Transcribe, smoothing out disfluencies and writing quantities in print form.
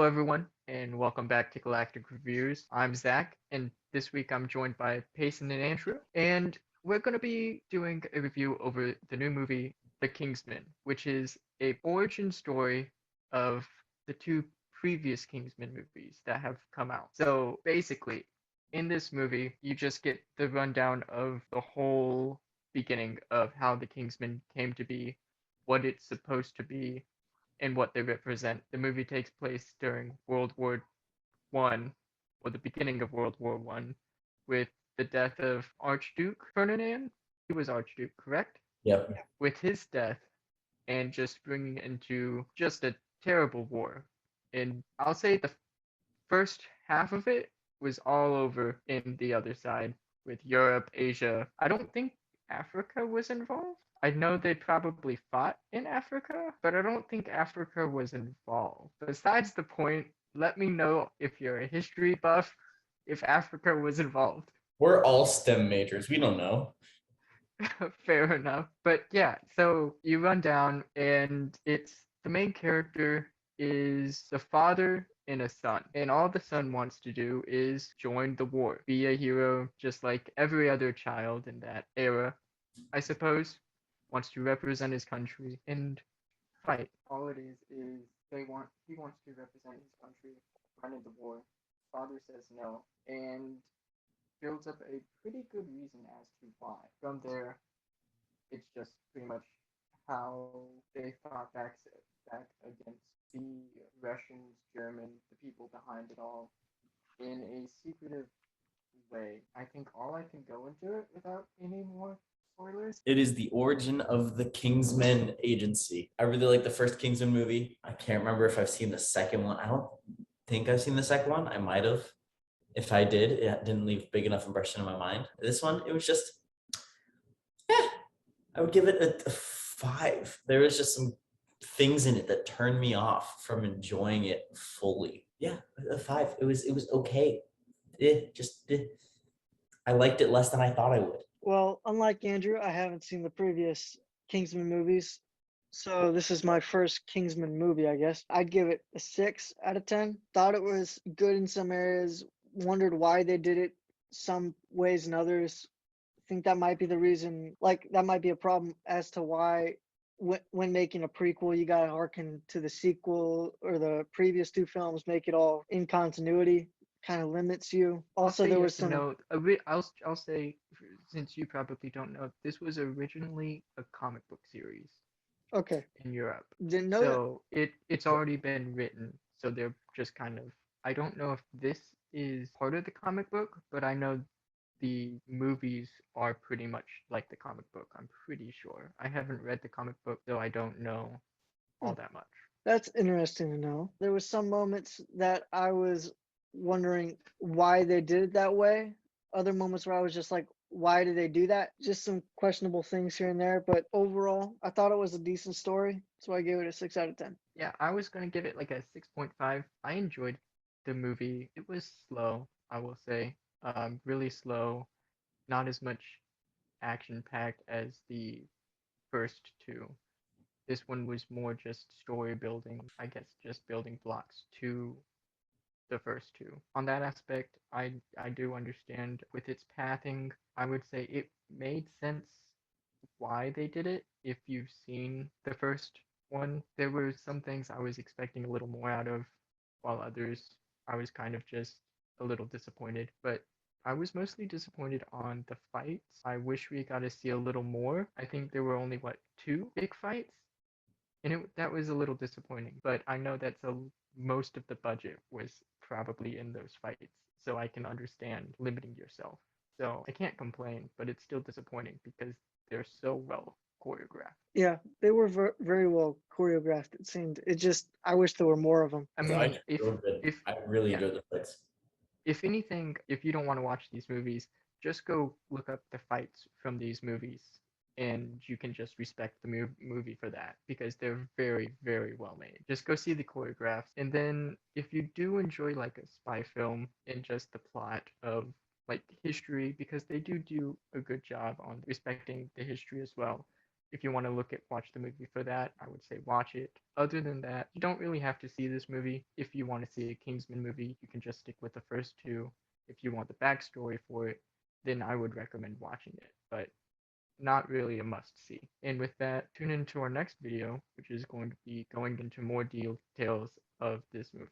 everyone, and welcome back to Galactic Reviews. I'm Zach, and this week I'm joined by Payson and Andrew, and we're going to be doing a review over the new movie, The Kingsman, which is a origin story of the two previous Kingsman movies that have come out. So basically, in this movie, you just get the rundown of the whole beginning of how the Kingsman came to be, what it's supposed to be, and what they represent. The movie takes place during World War One, or the beginning of World War One, with the death of Archduke Ferdinand. He was Archduke, correct? Yep. With his death, and just bringing into just a terrible war. And I'll say the first half of it was all over in the other side with Europe, Asia. I don't think Africa was involved. I know they probably fought in Africa, but I don't think Africa was involved. Besides the point, let me know if you're a history buff, if Africa was involved. We're all STEM majors. We don't know. Fair enough. But yeah, so you run down, and it's the main character is the father and a son. And all the son wants to do is join the war, be a hero just like every other child in that era, I suppose, wants to represent his country and fight. All it is he wants to represent his country, run in the war. Father says no, and builds up a pretty good reason as to why. From there, it's just pretty much how they fought back against the Russians, Germans, the people behind it all, in a secretive way. I think all I can go into it without any more spoilers. It is the origin of the Kingsman agency. I really like the first Kingsman movie. I can't remember if I've seen the second one. I don't think I've seen the second one. I might have. If I did, it didn't leave a big enough impression in my mind. This one, it was just, I would give it a 5. There was just some things in it that turned me off from enjoying it fully. Yeah, a 5. It was okay. I liked it less than I thought I would. Well, unlike Andrew, I haven't seen the previous Kingsman movies. So this is my first Kingsman movie, I guess. I'd give it a 6 out of 10. Thought it was good in some areas, wondered why they did it some ways and others. Think that might be the reason, like that might be a problem as to why when making a prequel, you gotta hearken to the sequel or the previous two films, make it all in continuity, kind of limits you. Also, there was some. No, I'll say, since you probably don't know, this was originally a comic book series Okay, in Europe. didn't know that. So it's already been written. So they're just kind of, I don't know if this is part of the comic book, but I know the movies are pretty much like the comic book. I'm pretty sure. I haven't read the comic book, so I don't know Hmm. all that much. That's interesting to know. There was some moments that I was wondering why they did it that way. Other moments where I was just like, why did they do that? Just some questionable things here and there. But overall, I thought it was a decent story. So I gave it a 6 out of 10. Yeah, I was gonna give it like a 6.5. I enjoyed the movie. It was slow, I will say. Really slow. Not as much action packed as the first two. This one was more just story building, I guess, just building blocks to the first two. On that aspect, I do understand with its pathing. I would say it made sense why they did it. If you've seen the first one, there were some things I was expecting a little more out of, while others I was kind of just a little disappointed. But I was mostly disappointed on the fights. I wish we got to see a little more. I think there were only what, two big fights, and that was a little disappointing. But I know most of the budget was probably in those fights, so I can understand limiting yourself. So I can't complain, but it's still disappointing because they're so well choreographed. Yeah, they were very well choreographed. It seemed. It just, I wish there were more of them. I I mean, enjoyed it. if I really yeah, enjoyed the fights. if anything, if you don't want to watch these movies, just go look up the fights from these movies, and you can just respect the movie for that because they're very, very well made. Just go see the choreographs, and then if you do enjoy like a spy film and just the plot of like history, because they do a good job on respecting the history as well. if you want to watch the movie for that, I would say watch it. Other than that, you don't really have to see this movie. If you want to see a Kingsman movie, you can just stick with the first two. If you want the backstory for it, then I would recommend watching it, but not really a must see. And with that, tune into our next video, which is going to be going into more details of this movie.